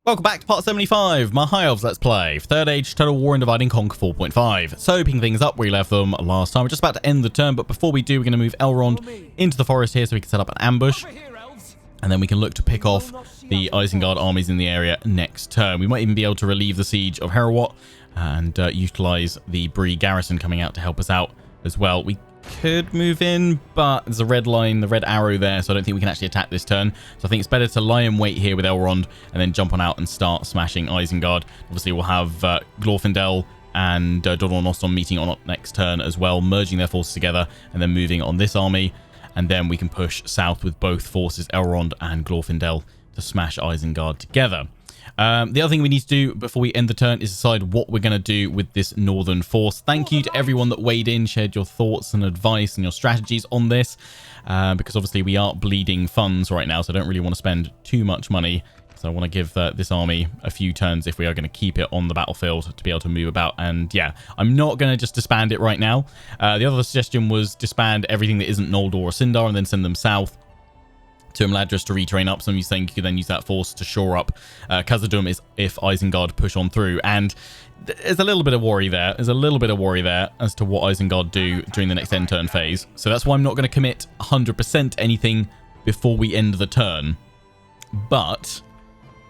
Welcome back to part 75, my High Elves Let's Play, 3rd Age Total War and Divide and Conquer 4.5. So, picking things up where we left them last time, we're just about to end the turn, but before we do, we're going to move Elrond into the forest here so we can set up an ambush. And then we can look to pick off the Isengard armies in the area next turn. We might even be able to relieve the siege of Herewot and utilise the Bree garrison coming out to help us out as well. We could move in, but there's a red line, the red arrow there, so I don't think we can actually attack this turn. So I think it's better to lie in wait here with Elrond and then jump on out and start smashing Isengard. Obviously, we'll have Glorfindel and Dodon Noston meeting on next turn as well, merging their forces together and then moving on this army. And then we can push south with both forces, Elrond and Glorfindel, to smash Isengard together. The other thing we need to do before we end the turn is decide what we're going to do with this northern force. Thank you to everyone that weighed in, shared your thoughts and advice and your strategies on this, because obviously we are bleeding funds right now, so I don't really want to spend too much money. So I want to give this army a few turns if we are going to keep it on the battlefield to be able to move about. And yeah, I'm not going to just disband it right now. The other suggestion was disband everything that isn't Noldor or Sindar and then send them south to Imladris to retrain up. Some of you saying you could then use that force to shore up Khazad-dûm is if Isengard push on through. And there's a little bit of worry there. There's a little bit of worry there as to what Isengard do during the next end turn phase. So that's why I'm not going to commit 100% anything before we end the turn. But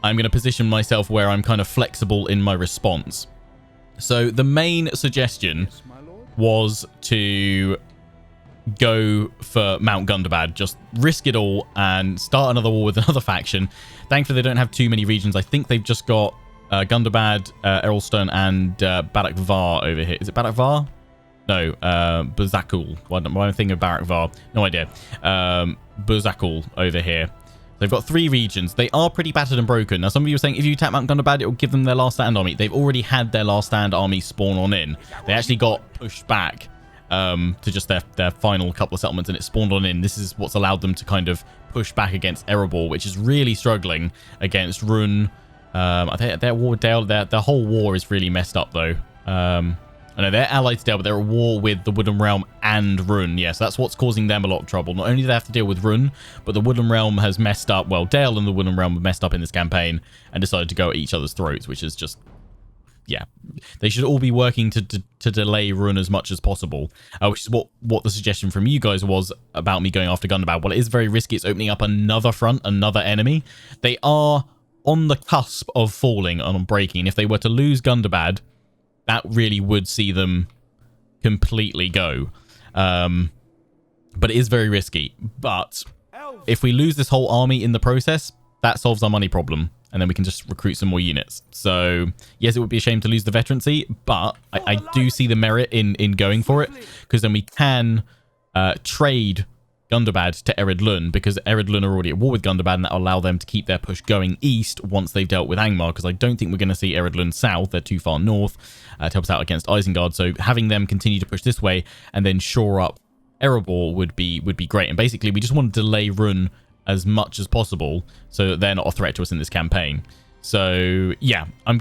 I'm going to position myself where I'm kind of flexible in my response. So the main suggestion was to go for Mount Gundabad, just risk it all and start another war with another faction. Thankfully, they don't have too many regions. I think they've just got Gundabad, Errolstone, and Barak Var over here. Is it Barak Var? No, Buzakul. Why am I thinking of Barak Var? No idea. Buzakul over here. They've got 3 regions. They are pretty battered and broken. Now, some of you are saying if you attack Mount Gundabad, it will give them their last stand army. They've already had their last stand army spawn on in. They actually got pushed back to just their final couple of settlements, and it spawned on in. This is what's allowed them to kind of push back against Erebor, which is really struggling against Run. I think their war with Dale, their whole war is really messed up though. I know they're allied to Dale, but they're at war with the Woodland Realm and Run. Yes, that's what's causing them a lot of trouble. Not only do they have to deal with Run, but the Woodland Realm has messed up. Well, Dale and the Woodland Realm have messed up in this campaign and decided to go at each other's throats, which is just, yeah, they should all be working to delay Run as much as possible, which is what the suggestion from you guys was about me going after Gundabad. Well, it is very risky. It's opening up another front, another enemy. They are on the cusp of falling and on breaking. If they were to lose Gundabad, that really would see them completely go. But it is very risky. But if we lose this whole army in the process, that solves our money problem. And then we can just recruit some more units. So, yes, it would be a shame to lose the veterancy, but I do see the merit in going for it, because then we can trade Gundabad to Ered Lund, because Ered Lund are already at war with Gundabad, and that will allow them to keep their push going east once they've dealt with Angmar, because I don't think we're going to see Ered Lund south. They're too far north to help us out against Isengard. So having them continue to push this way and then shore up Erebor would be great. And basically, we just want to delay Run as much as possible so that they're not a threat to us in this campaign. So yeah, I'm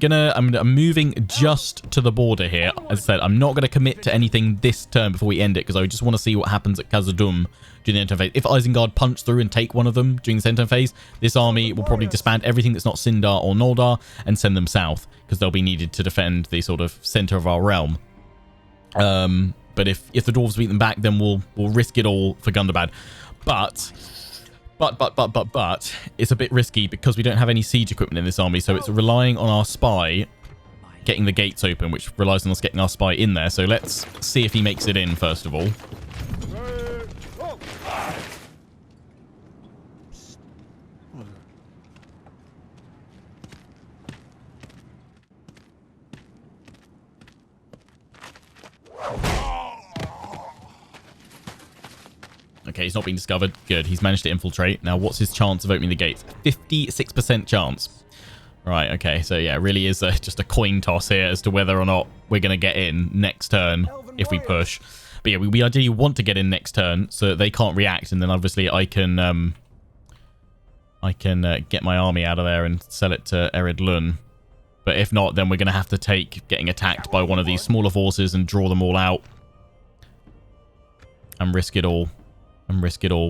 moving just to the border here. As I said, I'm not going to commit to anything this turn before we end it, because I just want to see what happens at Khazad-dûm during the end turn phase. If Isengard punch through and take one of them during the end turn phase, this army will probably disband everything that's not Sindar or Noldor and send them south, because they'll be needed to defend the sort of center of our realm. But if the dwarves beat them back, then we'll risk it all for Gundabad. But it's a bit risky because we don't have any siege equipment in this army, so it's relying on our spy getting the gates open, which relies on us getting our spy in there. So let's see if he makes it in first of all. Okay, he's not been discovered. Good. He's managed to infiltrate. Now, what's his chance of opening the gates? 56% chance. Right, okay. So, yeah, it really is just a coin toss here as to whether or not we're going to get in next turn if we push. But, yeah, we ideally want to get in next turn so that they can't react. And then, obviously, I can get my army out of there and sell it to Ered Lund. But if not, then we're going to have to take getting attacked by one of these smaller forces and draw them all out. And risk it all.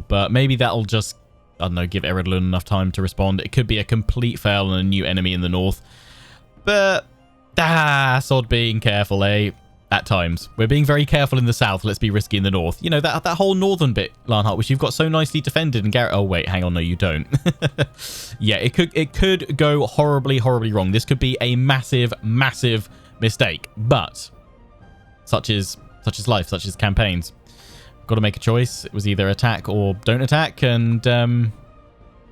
But maybe that'll just I don't know, give Eredlund enough time to respond. It could be a complete fail and a new enemy in the north. But, sod being careful, eh? At times. We're being very careful in the south. Let's be risky in the north. You know, that whole northern bit, Lionheart, which you've got so nicely defended. And Garrett... Oh, wait, hang on. No, you don't. Yeah, it could go horribly, horribly wrong. This could be a massive, massive mistake. But such is life, such is campaigns. Got to make a choice. It was either attack or don't attack. And,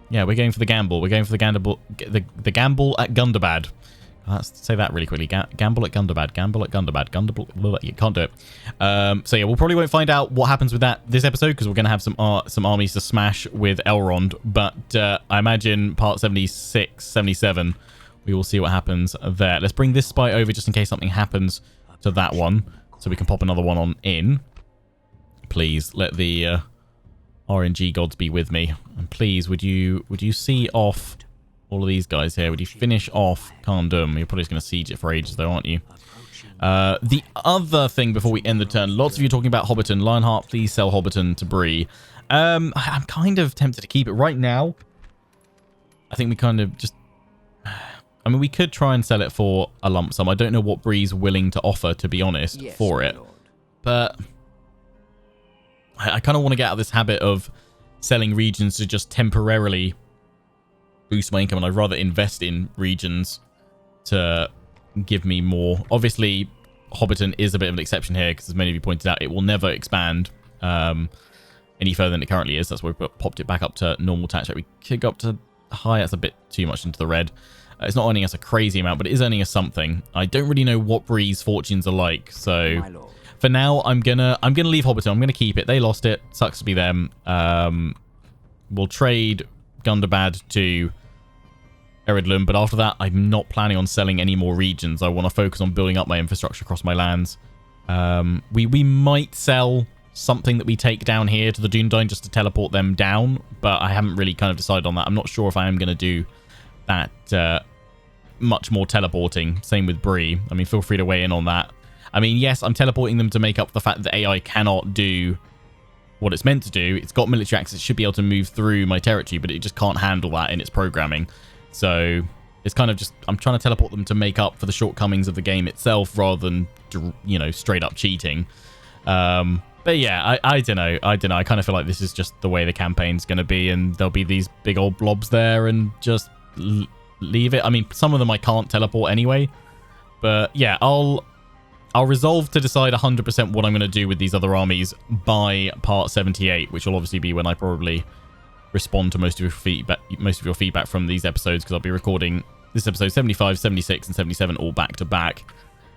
yeah, we're going for the gamble. We're going for the gamble at Gundabad. Let's say that really quickly. Gamble at Gundabad. Gamble at Gundabad. You can't do it. So yeah, we'll probably won't find out what happens with that this episode because we're going to have some armies to smash with Elrond. But I imagine part 76, 77, we will see what happens there. Let's bring this spy over just in case something happens to that one, so we can pop another one on in. Please let the RNG gods be with me, and please would you see off all of these guys here? Would you finish off Kharndum? You're probably just going to siege it for ages though, aren't you? The other thing before we end the turn, lots of you talking about Hobbiton. Lionheart, please sell Hobbiton to Bree. I'm kind of tempted to keep it right now. I think we kind of just... I mean, we could try and sell it for a lump sum. I don't know what Bree's willing to offer, to be honest, for it. But I kind of want to get out of this habit of selling regions to just temporarily boost my income, and I'd rather invest in regions to give me more. Obviously, Hobbiton is a bit of an exception here because, as many of you pointed out, it will never expand any further than it currently is. That's why we popped it back up to normal tax rate. We could go up to high. That's a bit too much into the red. It's not earning us a crazy amount, but it is earning us something. I don't really know what Bree's fortunes are like, so for now, I'm gonna leave Hobbiton. I'm gonna keep it. They lost it. Sucks to be them. We'll trade Gundabad to Eredlund, but after that, I'm not planning on selling any more regions. I want to focus on building up my infrastructure across my lands. We might sell something that we take down here to the Dunedain just to teleport them down, but I haven't really kind of decided on that. I'm not sure if I am going to do that much more teleporting. Same with Bree. I mean, feel free to weigh in on that. I mean, yes, I'm teleporting them to make up the fact that the AI cannot do what it's meant to do. It's got military access. It should be able to move through my territory, but it just can't handle that in its programming. So it's kind of just, I'm trying to teleport them to make up for the shortcomings of the game itself rather than, you know, straight up cheating. But yeah, I don't know. I kind of feel like this is just the way the campaign's going to be, and there'll be these big old blobs there and just leave it. I mean, some of them I can't teleport anyway. But yeah, I'll resolve to decide 100% what I'm going to do with these other armies by part 78, which will obviously be when I probably respond to most of your feedback from these episodes, because I'll be recording this episode 75, 76, and 77 all back to back.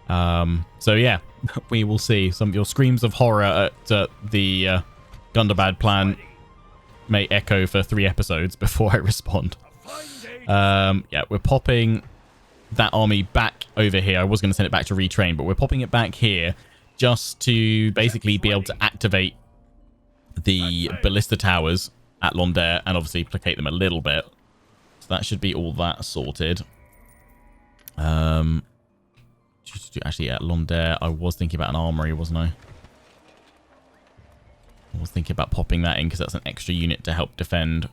So yeah, we will see. Some of your screams of horror at the Gundabad plan may echo for 3 episodes before I respond. Yeah, we're popping that army back over here. I was going to send it back to retrain, but we're popping it back here just to basically be able to activate the ballista towers at Londair and obviously placate them a little bit. So that should be all that sorted. Actually, at Londair, I was thinking about an armory, wasn't I? I was thinking about popping that in because that's an extra unit to help defend.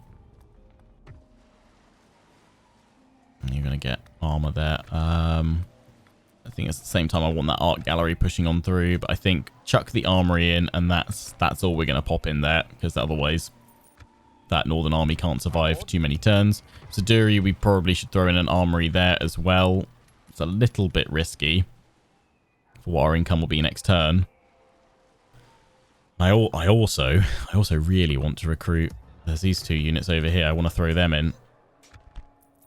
And you're going to get armor there. I think at the same time I want that art gallery pushing on through, but I think chuck the armory in and that's all we're going to pop in there, because otherwise that northern army can't survive too many turns. Zaduri, we probably should throw in an armory there as well. It's a little bit risky for what our income will be next turn. I also really want to recruit. There's these 2 units over here. I want to throw them in.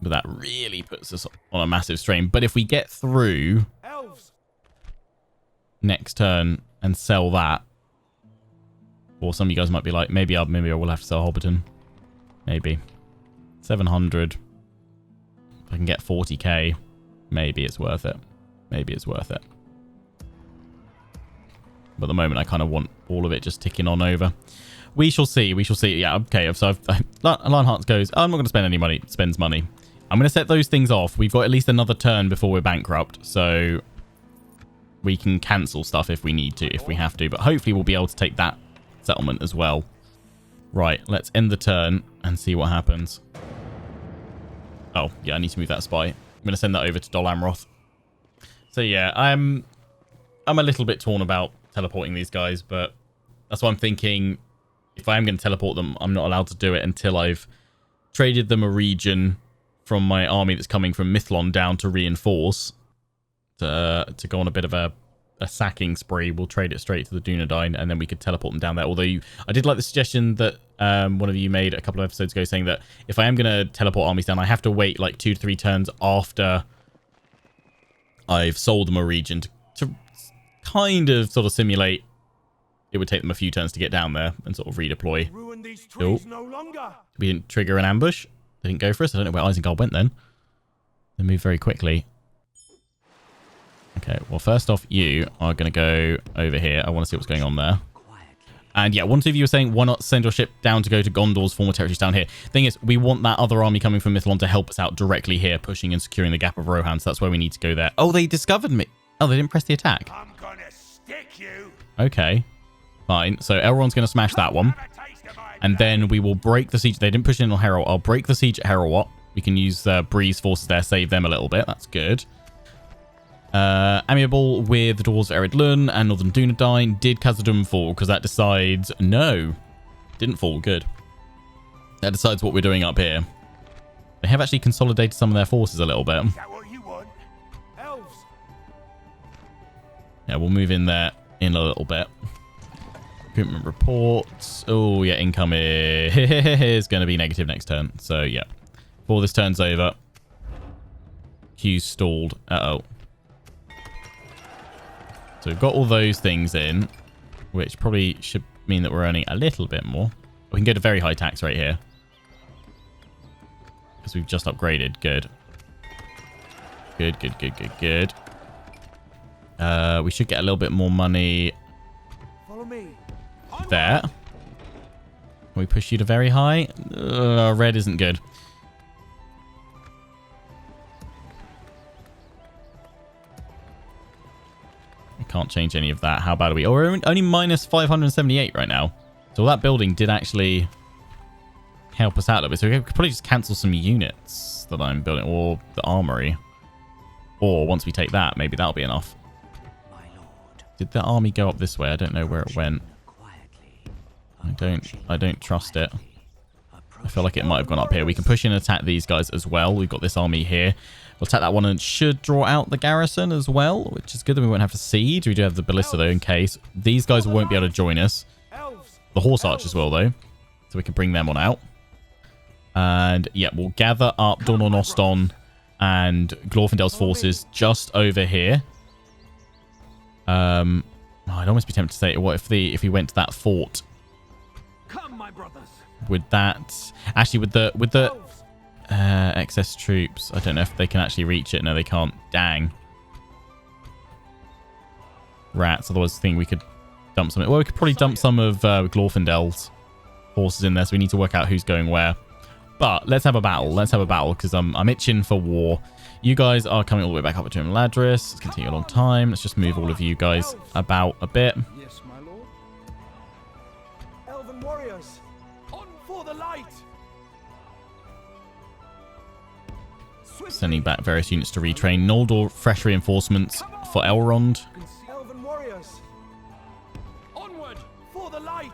But that really puts us on a massive strain. But if we get through Elves next turn and sell that, or some of you guys might be like, maybe I will have to sell Hobbiton. Maybe 700. If I can get 40k, maybe it's worth it. Maybe it's worth it. But at the moment, I kind of want all of it just ticking on over. We shall see. We shall see. Yeah, okay. So Lionheart goes, I'm not going to spend any money. Spends money. I'm going to set those things off. We've got at least another turn before we're bankrupt. So we can cancel stuff if we need to, if we have to. But hopefully we'll be able to take that settlement as well. Right, let's end the turn and see what happens. Oh, yeah, I need to move that spy. I'm going to send that over to Dol Amroth. So yeah, I'm a little bit torn about teleporting these guys, but that's why I'm thinking if I am going to teleport them, I'm not allowed to do it until I've traded them a region from my army that's coming from Mithlond down to reinforce to go on a bit of a sacking spree. We'll trade it straight to the Dunedain, and then we could teleport them down there. Although I did like the suggestion that one of you made a couple of episodes ago, saying that if I am going to teleport armies down, I have to wait like 2 to 3 turns after I've sold them a region to kind of sort of simulate it would take them a few turns to get down there and sort of redeploy. Cool. We didn't trigger an ambush. They didn't go for us. I don't know where Isengard went then. They moved very quickly. Okay, well, first off, you are going to go over here. I want to see what's going on there. And yeah, one of you were saying, why not send your ship down to go to Gondor's former territories down here? Thing is, we want that other army coming from Mithlond to help us out directly here, pushing and securing the Gap of Rohan. So that's where we need to go there. Oh, they discovered me. Oh, they didn't press the attack. I'm gonna stick you. Okay, fine. So Elrond's going to smash that one. And then we will break the siege. They didn't push in on Harrow. I'll break the siege at Harrowat. We can use Breeze forces there, save them a little bit. That's good. Amiable with the Dwarves of Eredlun and Northern Dunedain. Did Khazad-dûm fall? Because that decides... No. Didn't fall. Good. That decides what we're doing up here. They have actually consolidated some of their forces a little bit. Is that what you want? Elves. Yeah, we'll move in there in a little bit. Recruitment reports. Oh, yeah, income is going to be negative next turn. So, yeah. Before this turn's over. Q's stalled. Uh-oh. So we've got all those things in, which probably should mean that we're earning a little bit more. We can go to very high tax rate here. Because we've just upgraded. Good. Good, good, good, good, good. We should get a little bit more money there. Can we push you to very high? Red isn't good. Can't change any of that. How bad are we? Oh, we're only minus 578 right now. So that building did actually help us out a bit. So we could probably just cancel some units that I'm building, or the armory. Or once we take that, maybe that'll be enough. Did the army go up this way? I don't know where it went. I don't trust it. I feel like it might have gone up here. We can push in and attack these guys as well. We've got this army here. We'll attack that one and should draw out the garrison as well, which is good. Then we won't have to siege. We do have the ballista though in case. These guys won't be able to join us. The horse archers will though. So we can bring them on out. And yeah, we'll gather up Dornor Noston and Glorfindel's forces just over here. I'd almost be tempted to say, what if we went to that fort? Come, my brothers. With that, actually, with the excess troops, I don't know if they can actually reach it. No, they can't. Dang. Rats. Otherwise, I think we could dump some. Well, we could probably dump some of Glorfindel's forces in there. So we need to work out who's going where. But let's have a battle. Let's have a battle because I'm itching for war. You guys are coming all the way back up to Ladris. It's continue a long time. Let's just move all of you guys about a bit. Yes, my lord. Elven warriors, on for the light. Sending back various units to retrain. Noldor, fresh reinforcements for Elrond. Elven warriors, onward for the light.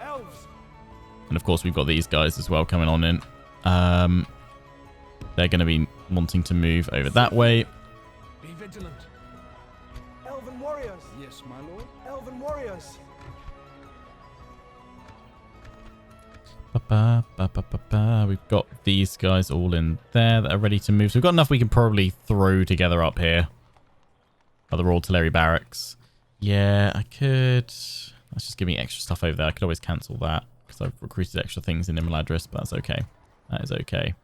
Elves. And of course, we've got these guys as well coming on in. They're going to be wanting to move over that way. Be vigilant. Elven warriors. Yes, my lord. Elven warriors. We've got these guys all in there that are ready to move. So we've got enough we can probably throw together up here. Other artillery barracks. Yeah, I could... That's just giving me extra stuff over there. I could always cancel that because I've recruited extra things in Imladris, but that's okay. That is okay.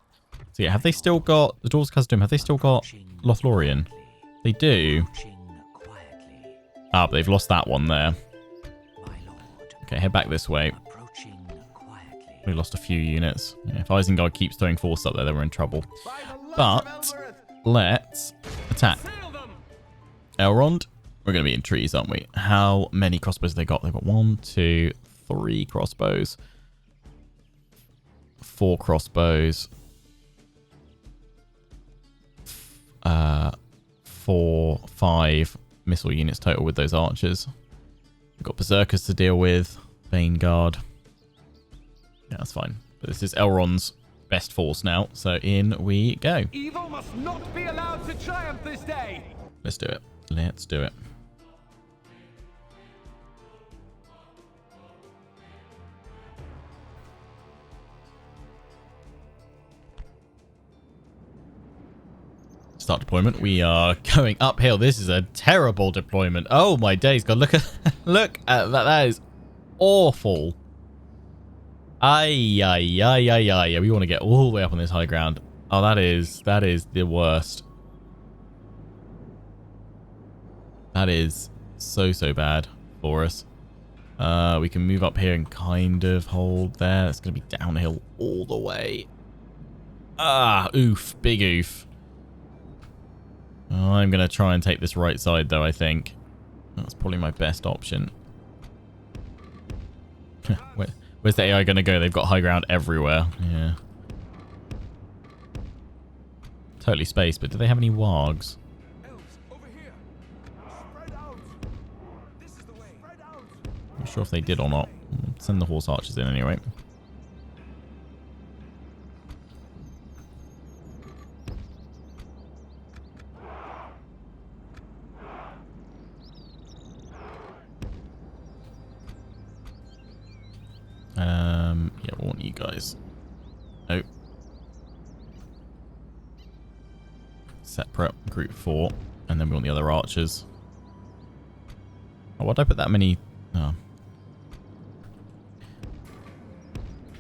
So yeah, have they still got... The Dwarves Custom, have they still got Lothlorien? They do. Ah, but they've lost that one there. Okay, head back this way. We lost a few units. Yeah, if Isengard keeps throwing force up there, then we're in trouble. But let's attack. Elrond, we're going to be in trees, aren't we? How many crossbows have they got? They've got 1, 2, 3 crossbows. 4 crossbows. 5 missile units total with those archers. We've got berserkers to deal with. Vanguard. Yeah, that's fine. But this is Elrond's best force now. So in we go. Evil must not be allowed to triumph this day. Let's do it. Let's do it. Start deployment. We are going uphill. This is a terrible deployment. Oh my days, God! Look at look at that. That is awful. Ay ay ay ay ay. Yeah, we want to get all the way up on this high ground. Oh, that is the worst. That is so bad for us. We can move up here and kind of hold there. It's going to be downhill all the way. Ah, oof, big oof. I'm going to try and take this right side, though, I think. That's probably my best option. Where's the AI going to go? They've got high ground everywhere. Yeah. Totally spaced, but do they have any wargs? Elves, over here. Spread out. This is the way. Spread out. I'm not sure if they did or not. Send the horse archers in anyway. Yeah, we want you guys. Oh. Separate, group 4. And then we want the other archers. Oh, why'd I put that many? Oh.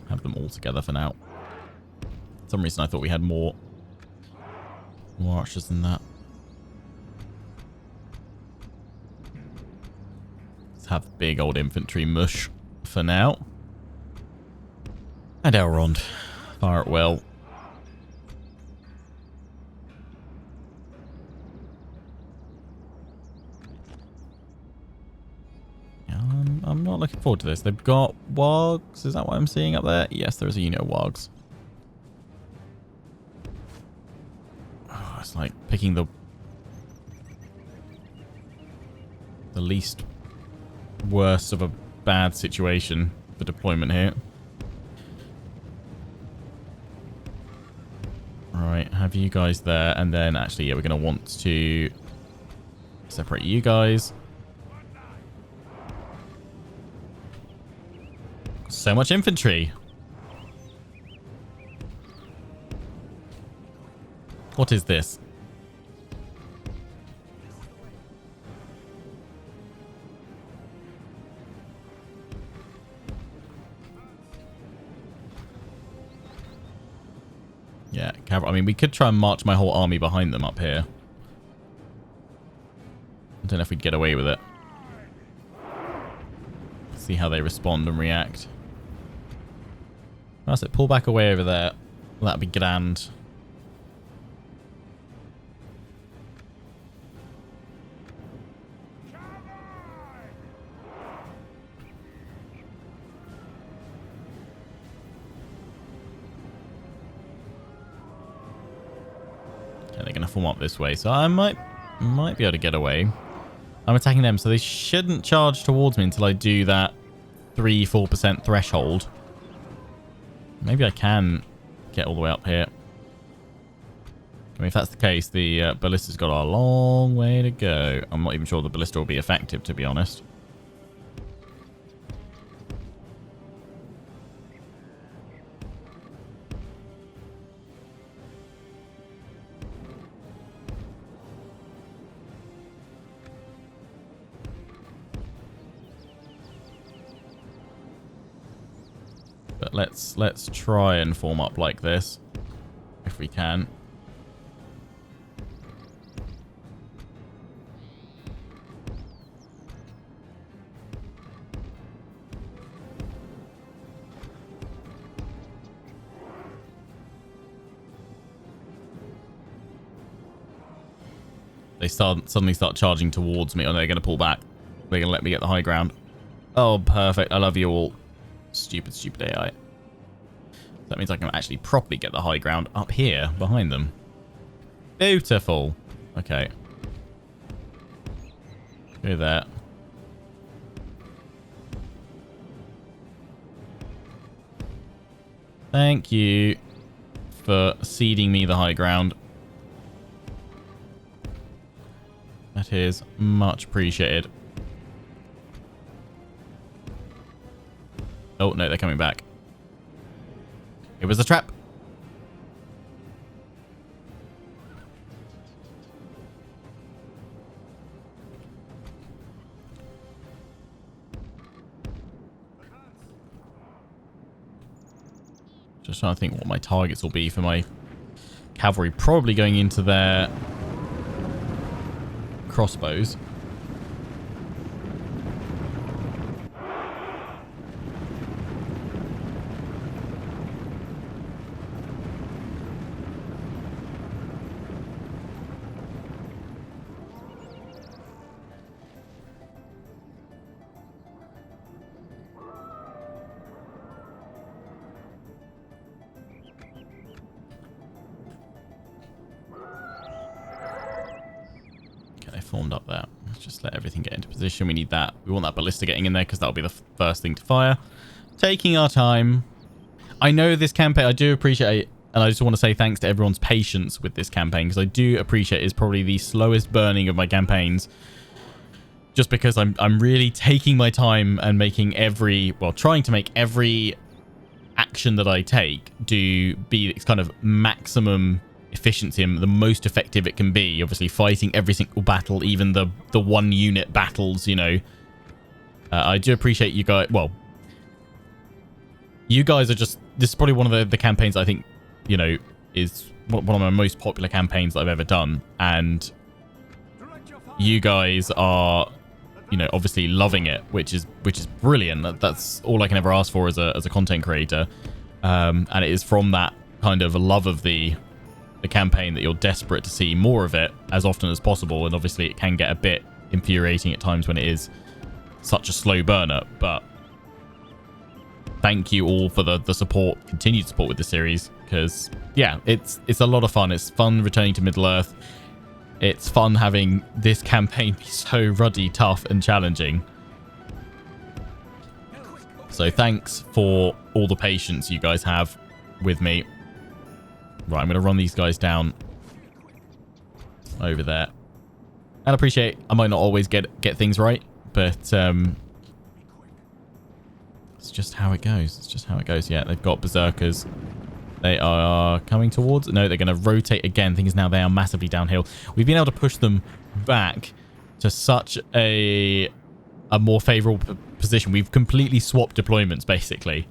Have them all together for now. For some reason I thought we had more archers than that. Let's have the big old infantry mush for now. And Elrond. Fire it well. I'm not looking forward to this. They've got wargs. Is that what I'm seeing up there? Yes, there's a unit of wargs. Oh, it's like picking the least worst of a bad situation for deployment here. Right, have you guys there, and then actually, yeah, we're going to want to separate you guys. So much infantry. What is this? Yeah, cavalry. I mean, we could try and march my whole army behind them up here. I don't know if we'd get away with it. See how they respond and react. That's it. Pull back away over there. That'd be grand. Okay, they're going to form up this way, so I might be able to get away. I'm attacking them, so they shouldn't charge towards me until I do that 3-4% threshold. Maybe I can get all the way up here. I mean, if that's the case, the ballista's got a long way to go. I'm not even sure the ballista will be effective, to be honest. But let's try and form up like this, if we can. They suddenly start charging towards me, or they're going to pull back. They're going to let me get the high ground. Oh, perfect. I love you all. Stupid AI. That means I can actually properly get the high ground up here behind them. Beautiful. Okay. Go there. Thank you for ceding me the high ground. That is much appreciated. Oh, no, they're coming back. It was a trap. Just trying to think what my targets will be for my cavalry. Probably going into their crossbows. Formed up there. Let's just let everything get into position. We need that. We want that ballista getting in there because that'll be the first thing to fire. Taking our time. I know this campaign, I do appreciate, and I just want to say thanks to everyone's patience with this campaign because I do appreciate it's probably the slowest burning of my campaigns. Just because I'm really taking my time and making trying to make every action that I take be its kind of maximum efficiency and the most effective it can be. Obviously fighting every single battle, even the one unit battles, you know. I do appreciate you guys. Well, you guys are just, this is probably one of the campaigns I think, you know, is one of my most popular campaigns that I've ever done, and you guys are, you know, obviously loving it, which is brilliant. That's all I can ever ask for as a content creator, and it is from that kind of love of the campaign that you're desperate to see more of it as often as possible. And obviously it can get a bit infuriating at times when it is such a slow burner, but thank you all for the support, continued support with the series, because yeah, it's a lot of fun. It's fun returning to Middle Earth. It's fun having this campaign be so ruddy, tough and challenging. So thanks for all the patience you guys have with me. Right, I'm going to run these guys down over there. And I appreciate I might not always get things right, but it's just how it goes. It's just how it goes. Yeah, they've got berserkers. They are coming towards... No, they're going to rotate again. Thing is now they are massively downhill. We've been able to push them back to such a more favorable position. We've completely swapped deployments, basically.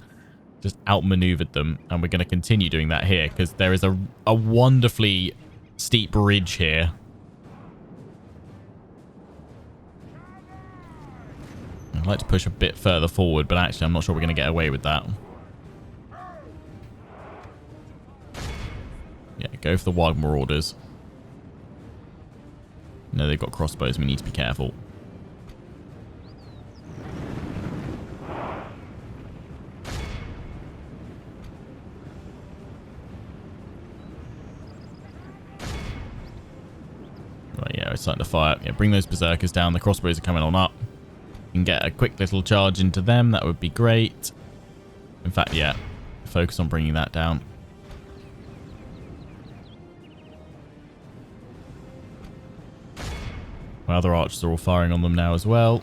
Just outmaneuvered them, and we're going to continue doing that here because there is a wonderfully steep ridge here. I'd like to push a bit further forward, but actually I'm not sure we're going to get away with that. Yeah, go for the wild marauders. No, they've got crossbows. We need to be careful. Right, yeah, it's starting to fire. Yeah, bring those berserkers down. The crossbows are coming on up. You can get a quick little charge into them. That would be great. In fact, yeah, focus on bringing that down. My other archers are all firing on them now as well.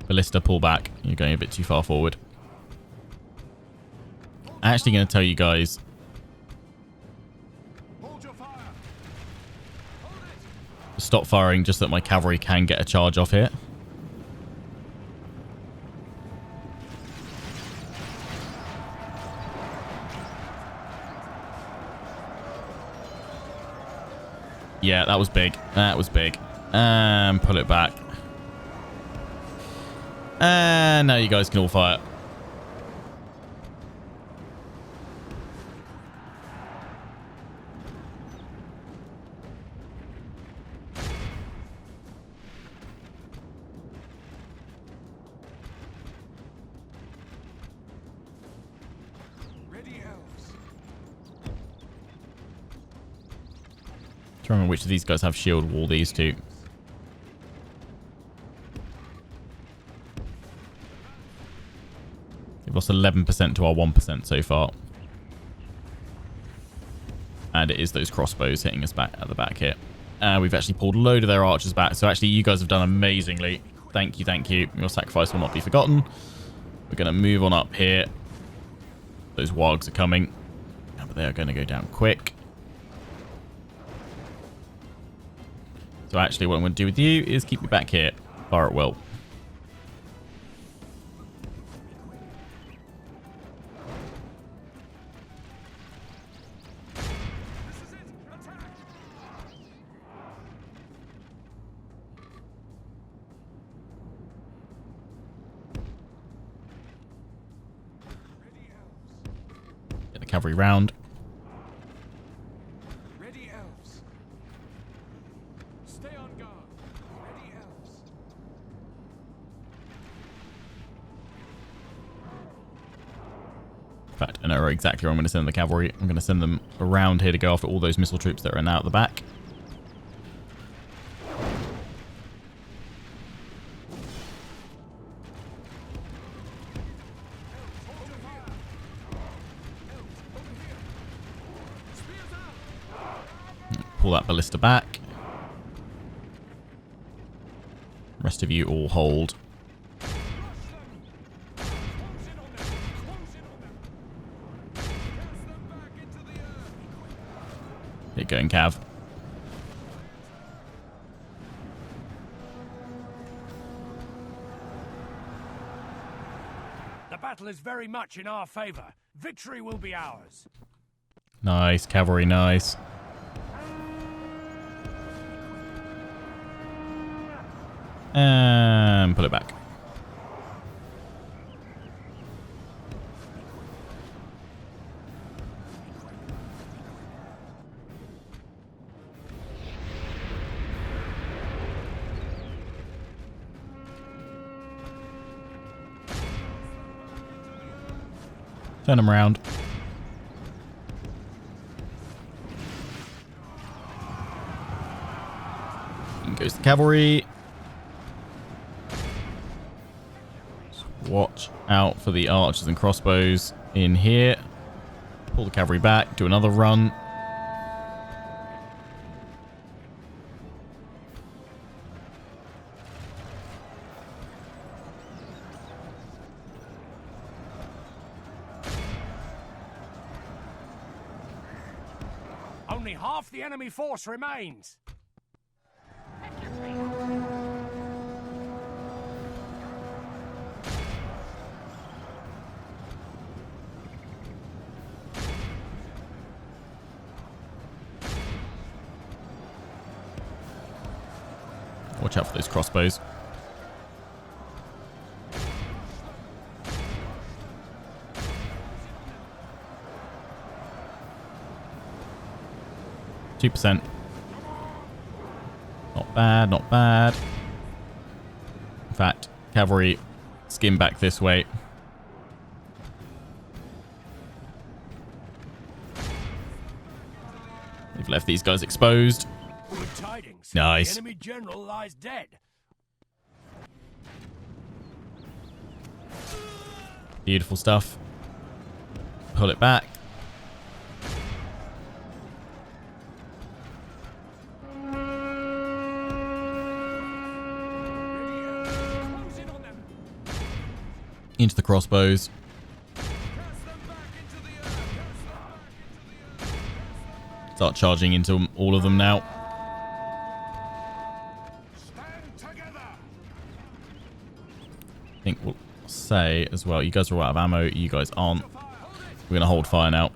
Ballista, pull back. You're going a bit too far forward. I'm actually going to tell you guys... stop firing just so that my cavalry can get a charge off here. Yeah, that was big. That was big. And pull it back. And now you guys can all fire. To remember which of these guys have shield wall, these two. We've lost 11% to our 1% so far. And it is those crossbows hitting us back at the back here. We've actually pulled a load of their archers back. So actually, you guys have done amazingly. Thank you, thank you. Your sacrifice will not be forgotten. We're going to move on up here. Those wargs are coming. But they are going to go down quick. So actually, what I'm going to do with you is keep you back here. Fire at will. Get the cavalry round. Ready, Elves. Stay on guard. Ready, Elves. In fact, I know exactly where I'm going to send the cavalry. I'm going to send them around here to go after all those missile troops that are now at the back. Pull that ballista back. Rest of you all hold. Get going, Cav. The battle is very much in our favor. Victory will be ours. Nice, cavalry, nice. And put it back. Turn them around. In goes the cavalry. Watch out for the archers and crossbows in here. Pull the cavalry back. Do another run. Only half the enemy force remains. Watch out for those crossbows. %. Not bad, not bad. In fact, cavalry, skim back this way. They've left these guys exposed. Good tidings. Nice. The enemy general lies dead. Beautiful stuff. Pull it back. Into the crossbows. Start charging into all of them now. I think we'll say as well, you guys are all out of ammo, you guys aren't. We're going to hold fire now.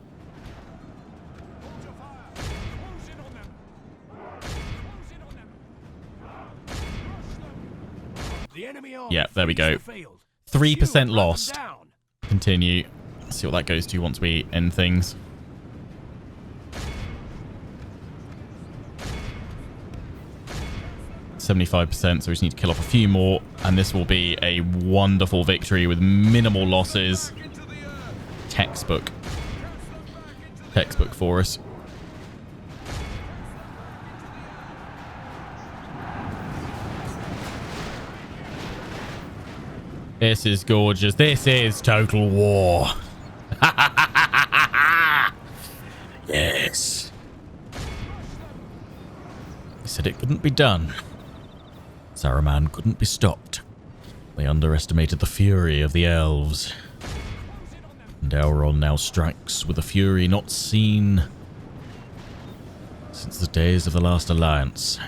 Yeah, there we go. 3% lost. Continue. Let's see what that goes to once we end things. .75%, so we just need to kill off a few more, and this will be a wonderful victory with minimal losses. Textbook for us. This is gorgeous. This is total war. Yes. He said it couldn't be done. Saruman couldn't be stopped. They underestimated the fury of the elves. And Elrond now strikes with a fury not seen since the days of the last alliance.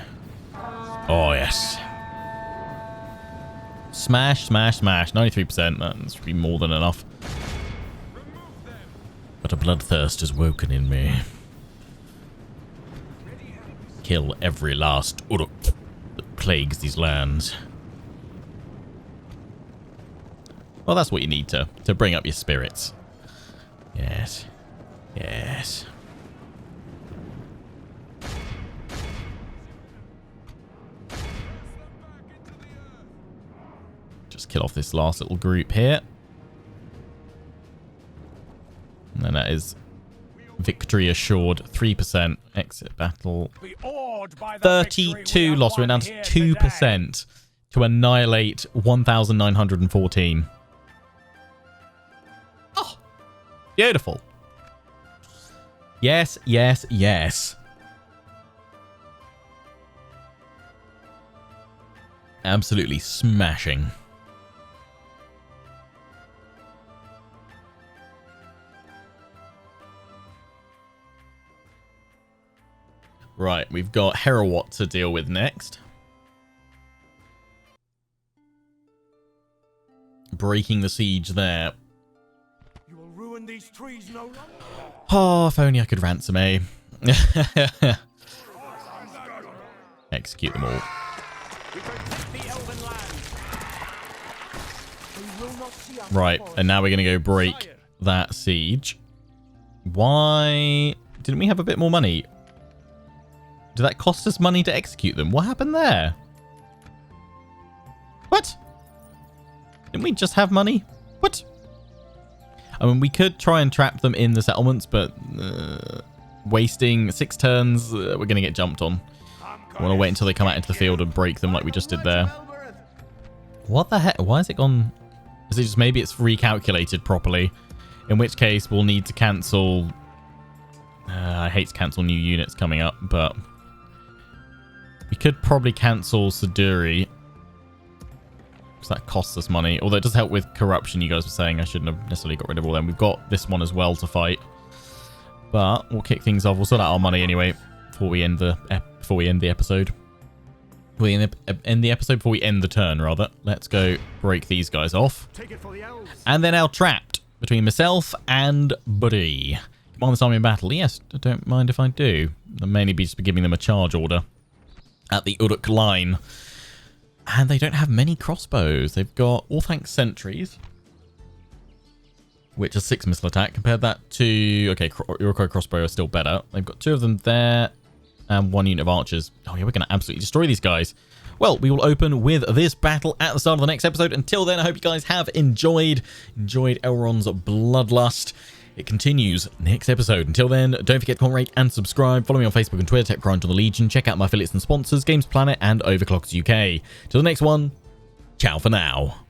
Oh, yes. Smash, smash, smash. 93%. That should be more than enough. But a bloodthirst has woken in me. Kill every last Uruk that plagues these lands. Well, that's what you need to bring up your spirits. Yes. Yes. Just kill off this last little group here. And then that is victory assured. 3%. Exit battle. 32 loss. We're down to 2% to annihilate 1,914. Oh, beautiful. Yes, yes, yes. Absolutely smashing. Right, we've got Herawat to deal with next. Breaking the siege there. You will ruin these trees no longer. Oh, if only I could ransom, eh? Execute them all. Right, and now we're going to go break that siege. Why didn't we have a bit more money? Did that cost us money to execute them? What happened there? What? Didn't we just have money? What? I mean, we could try and trap them in the settlements, but wasting 6 turns, we're going to get jumped on. I want to wait until they come out into the field and break them like we just did there. What the heck? Why has it gone? Is it just maybe it's recalculated properly? In which case, we'll need to cancel... I hate to cancel new units coming up, but... we could probably cancel Siduri. Because that costs us money. Although it does help with corruption, you guys were saying. I shouldn't have necessarily got rid of all them. We've got this one as well to fight. But we'll kick things off. We'll sort out our money anyway before we end the episode. Before we end the turn, rather. Let's go break these guys off. Take it for the elves. And then our trapped between myself and Buddy. On this army in battle. Yes, I don't mind if I do. I'll mainly be just giving them a charge order at the Uruk line. And they don't have many crossbows. They've got Orthanc sentries, which are 6 missile attack. Compared that to... okay, Iroquois crossbow are still better. They've got 2 of them there and 1 unit of archers. Oh yeah, we're going to absolutely destroy these guys. Well, we will open with this battle at the start of the next episode. Until then, I hope you guys have enjoyed Elrond's Bloodlust. It continues next episode. Until then, don't forget to comment, rate, and subscribe. Follow me on Facebook and Twitter, TechCrunch on the Legion. Check out my affiliates and sponsors, Games Planet and Overclockers UK. Till the next one, ciao for now.